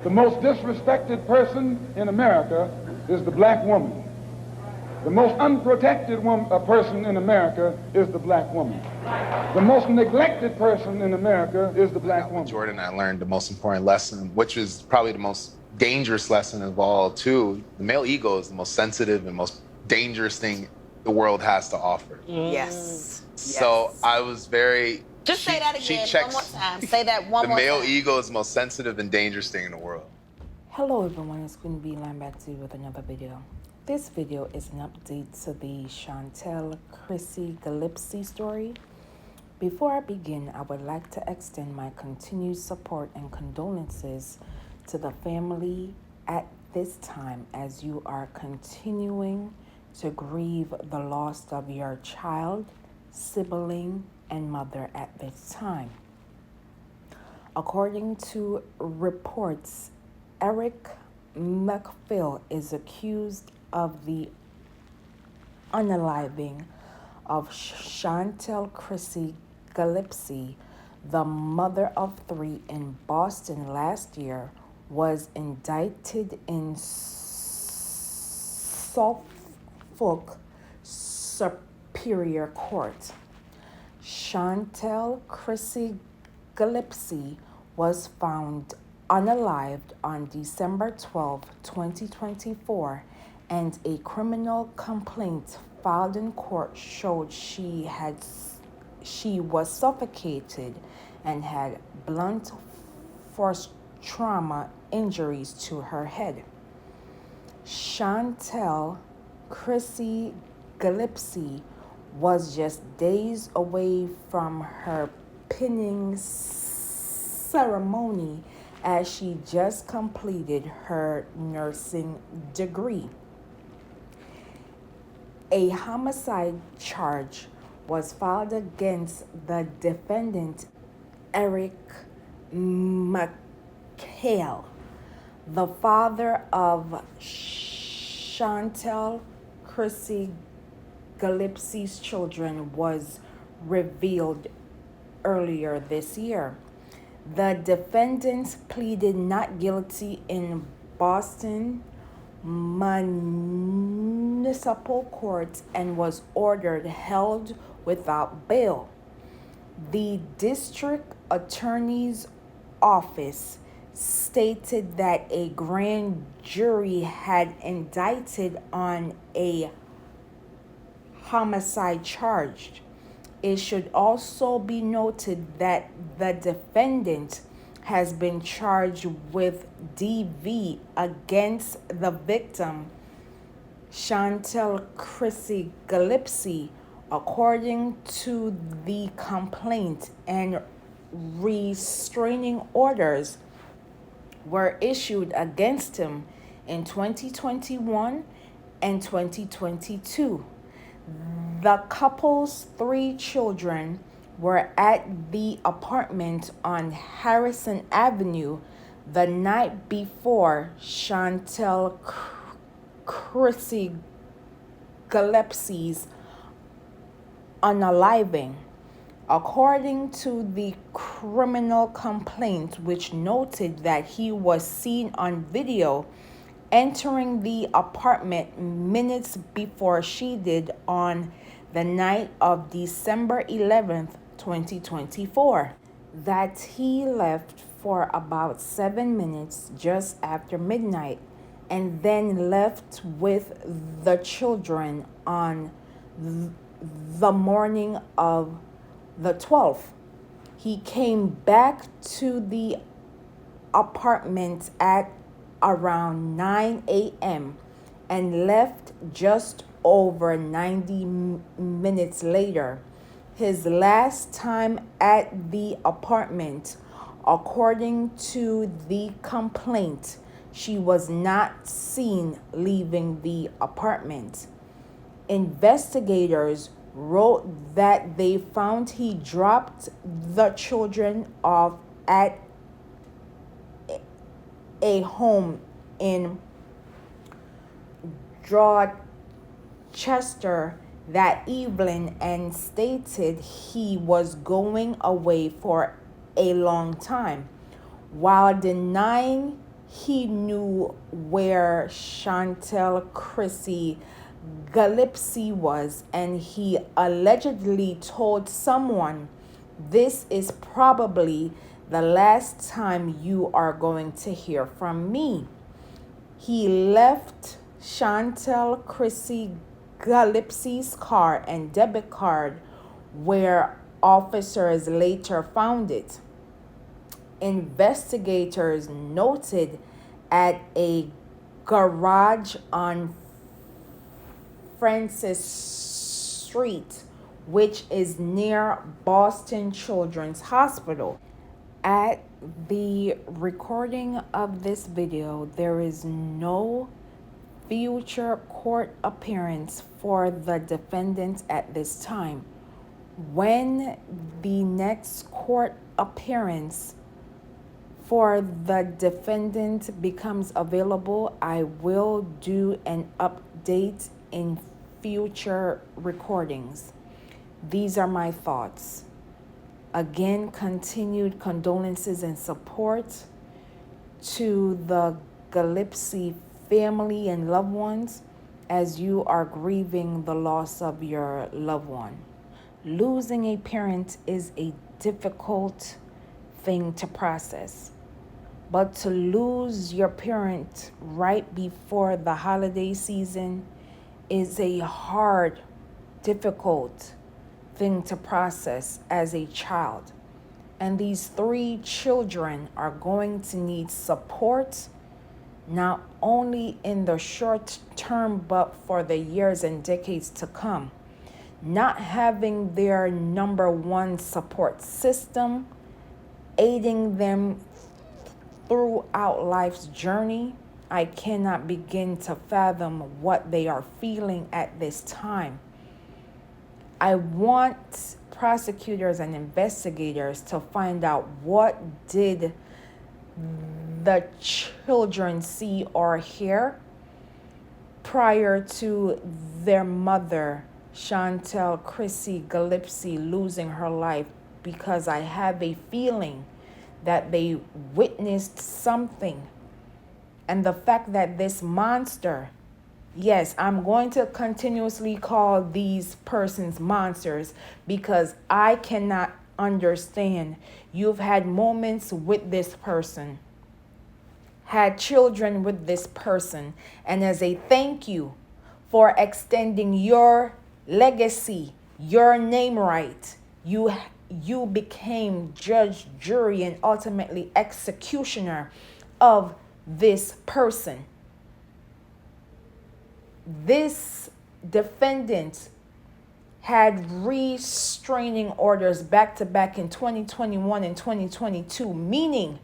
The most disrespected person in America is the black woman. The most unprotected person in America is the black woman. The most neglected person in America is the black woman. Jordan, I learned the most important lesson, which is probably the most dangerous lesson of all, too. The male ego is the most sensitive and most dangerous thing the world has to offer. Yes. So I was very... Just say that again one more time. Say that one more time. The male ego is the most sensitive and dangerous thing in the world. Hello everyone, it's Queen B Line back to you with another video. This video is an update to the Shantel Chrissy Gillespie story. Before I begin, I would like to extend my continued support and condolences to the family at this time as you are continuing to grieve the loss of your child, sibling, and mother at this time. According to reports, Eric McPhail is accused of the unaliving of Shantel Chrissy Gillespie, the mother of three in Boston last year, was indicted in Suffolk Superior Court. Shantel Chrissy Gillespie was found unalived on December 12, 2024, and a criminal complaint filed in court showed she was suffocated and had blunt force trauma injuries to her head. Shantel Chrissy Gillespie was just days away from her pinning ceremony as she just completed her nursing degree. A homicide charge was filed against the defendant, Eric McPhail. The father of Shantel Chrissy Gillespie's children was revealed earlier this year. The defendant pleaded not guilty in Boston Municipal Court and was ordered held without bail. The district attorney's office stated that a grand jury had indicted on a homicide charge. It should also be noted that the defendant has been charged with DV against the victim, Shantel Chrissy Gillespie, according to the complaint, and restraining orders were issued against him in 2021 and 2022. The couple's three children were at the apartment on Harrison Avenue the night before Shantel Chrissy Gillespie's unaliving. According to the criminal complaint, which noted that he was seen on video entering the apartment minutes before she did on the night of December 11th, 2024, that he left for about 7 minutes just after midnight and then left with the children on the morning of the 12th. He came back to the apartment at around 9 a.m. and left just over 90 minutes later. His last time at the apartment, according to the complaint, she was not seen leaving the apartment. Investigators wrote that they found he dropped the children off at a home in Dorchester that evening and stated he was going away for a long time. While denying he knew where Shantel Chrissy Gillespie was, and he allegedly told someone, "This is probably the last time you are going to hear from me." He left Shantel Chrissy Gillespie's car and debit card where officers later found it. Investigators noted at a garage on Francis Street, which is near Boston Children's Hospital. At the recording of this video, there is no future court appearance for the defendant at this time. When the next court appearance for the defendant becomes available, I will do an update in future recordings. These are my thoughts. Again, continued condolences and support to the Gillespie family and loved ones as you are grieving the loss of your loved one. Losing a parent is a difficult thing to process, but to lose your parent right before the holiday season is a hard, difficult thing to process as a child. And these 3 children are going to need support, not only in the short term, but for the years and decades to come. Not having their number one support system, aiding them throughout life's journey, I cannot begin to fathom what they are feeling at this time. I want prosecutors and investigators to find out what did the children see or hear prior to their mother, Shantel Chrissy Gillespie, losing her life, because I have a feeling that they witnessed something. And the fact that this monster, yes, I'm going to continuously call these persons monsters because I cannot understand. You've had moments with this person, had children with this person, and as a thank you for extending your legacy, your name right, you became judge, jury, and ultimately executioner of this person. This defendant had restraining orders back to back in 2021 and 2022, meaning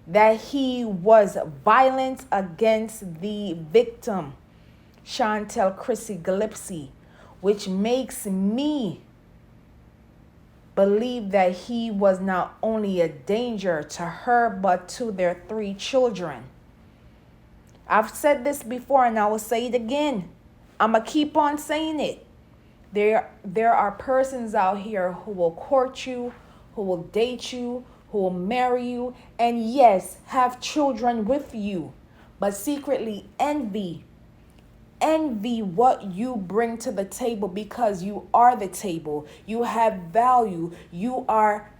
that he was violent against the victim, Shantel Chrissy Gillespie, which makes me believe that he was not only a danger to her, but to their 3 children. I've said this before and I will say it again. I'm going to keep on saying it. There are persons out here who will court you, who will date you, who will marry you, and yes, have children with you, but secretly envy what you bring to the table, because you are the table. You have value. You are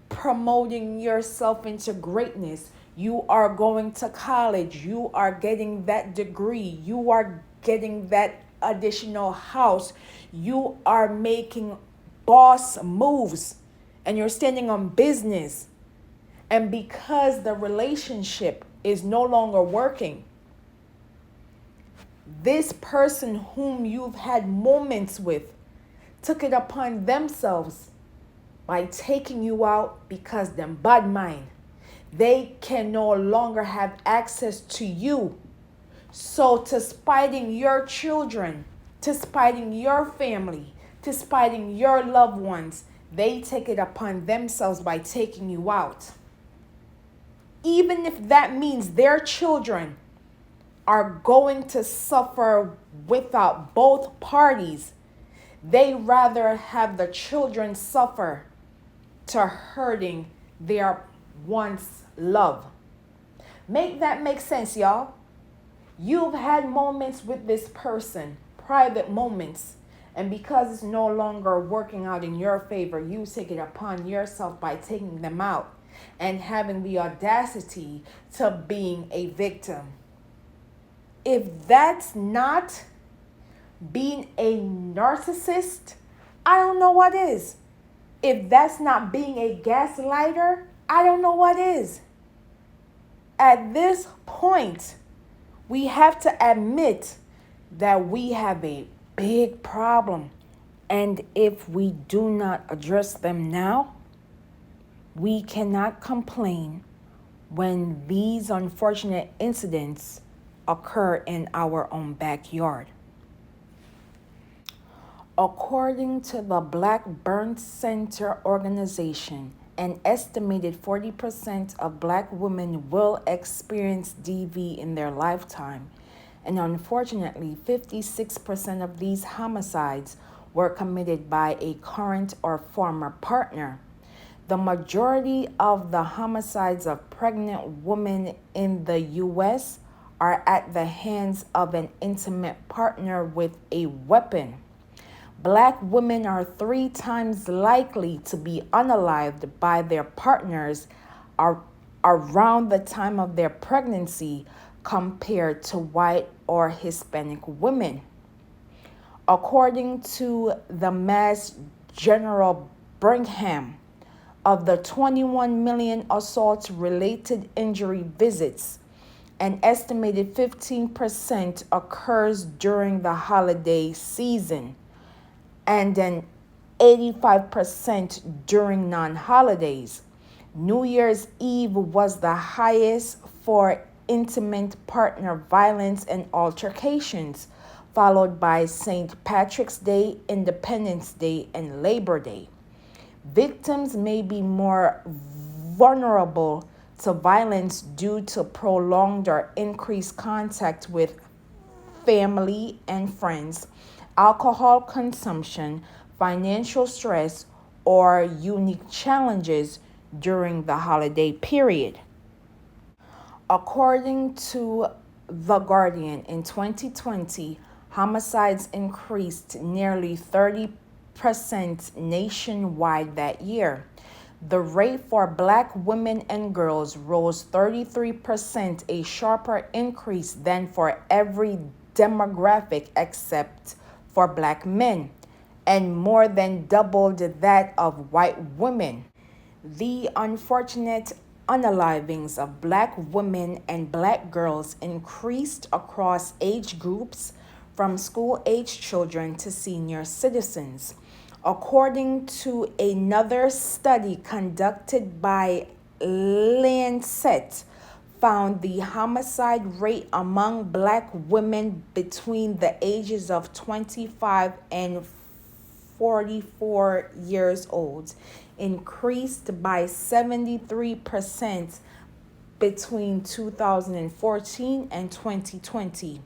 promoting yourself into greatness. You are going to college. You are getting that degree. You are getting that additional house. You are making boss moves and you're standing on business. And because the relationship is no longer working, this person whom you've had moments with took it upon themselves by taking you out because them bad mind. They can no longer have access to you. So to spiting your children, to spiting your family, to spiting your loved ones, they take it upon themselves by taking you out. Even if that means their children are going to suffer without both parties, they rather have the children suffer to hurting their once love. Make that make sense, y'all. You've had moments with this person, private moments, and because it's no longer working out in your favor, you take it upon yourself by taking them out and having the audacity to being a victim. If that's not being a narcissist, I don't know what is. If that's not being a gaslighter, I don't know what is. At this point, we have to admit that we have a big problem. And if we do not address them now, we cannot complain when these unfortunate incidents occur in our own backyard. According to the Black Burn Center organization, an estimated 40% of Black women will experience DV in their lifetime. And unfortunately, 56% of these homicides were committed by a current or former partner. The majority of the homicides of pregnant women in the U.S. are at the hands of an intimate partner with a weapon. Black women are 3 times likely to be unalived by their partners around the time of their pregnancy compared to white or Hispanic women. According to the Mass General Brigham, of the 21 million assault-related injury visits, an estimated 15% occurs during the holiday season, and an 85% during non-holidays. New Year's Eve was the highest for intimate partner violence and altercations, followed by St. Patrick's Day, Independence Day, and Labor Day. Victims may be more vulnerable to violence due to prolonged or increased contact with family and friends, alcohol consumption, financial stress, or unique challenges during the holiday period. According to The Guardian, in 2020, homicides increased nearly 30% nationwide that year. The rate for Black women and girls rose 33%, a sharper increase than for every demographic except for Black men, and more than doubled that of white women. The unfortunate unalivings of Black women and Black girls increased across age groups from school-age children to senior citizens. According to another study conducted by Lancet, found the homicide rate among Black women between the ages of 25 and 44 years old increased by 73% between 2014 and 2020.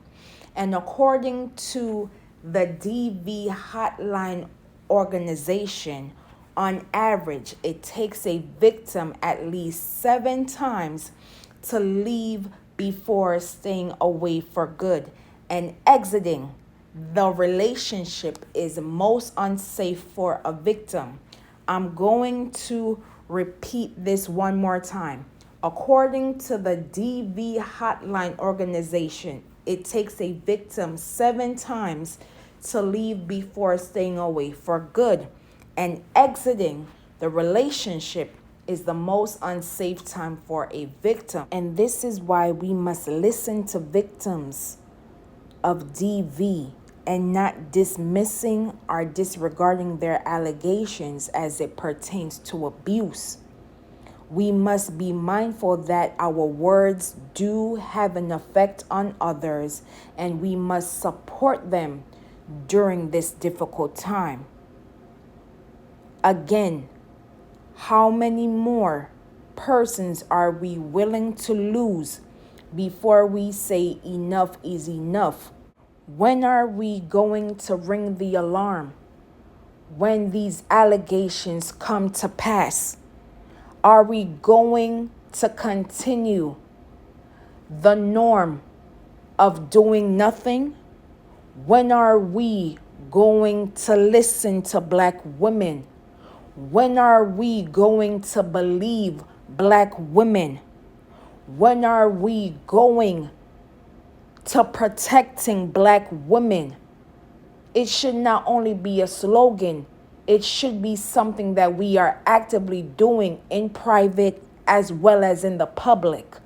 And according to the DV Hotline organization, on average, it takes a victim at least 7 times to leave before staying away for good and exiting the relationship is most unsafe for a victim. I'm going to repeat this one more time. According to the DV Hotline organization, it takes a victim 7 times to leave before staying away for good, and exiting the relationship is the most unsafe time for a victim. And this is why we must listen to victims of DV and not dismissing or disregarding their allegations as it pertains to abuse. We must be mindful that our words do have an effect on others, and we must support them during this difficult time. Again, how many more persons are we willing to lose before we say enough is enough? When are we going to ring the alarm when these allegations come to pass? Are we going to continue the norm of doing nothing? When are we going to listen to black women? When are we going to believe black women? When are we going to protecting black women? It should not only be a slogan, it should be something that we are actively doing in private as well as in the public.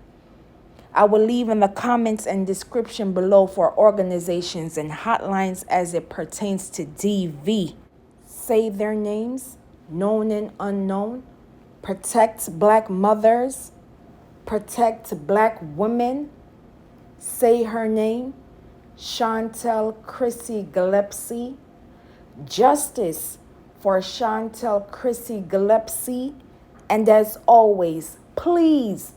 I will leave in the comments and description below for organizations and hotlines as it pertains to DV. Say their names, known and unknown. Protect black mothers. Protect black women. Say her name, Shantel Chrissy Gillespie. Justice for Shantel Chrissy Gillespie. And as always, please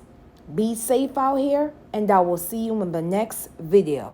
be safe out here, and I will see you in the next video.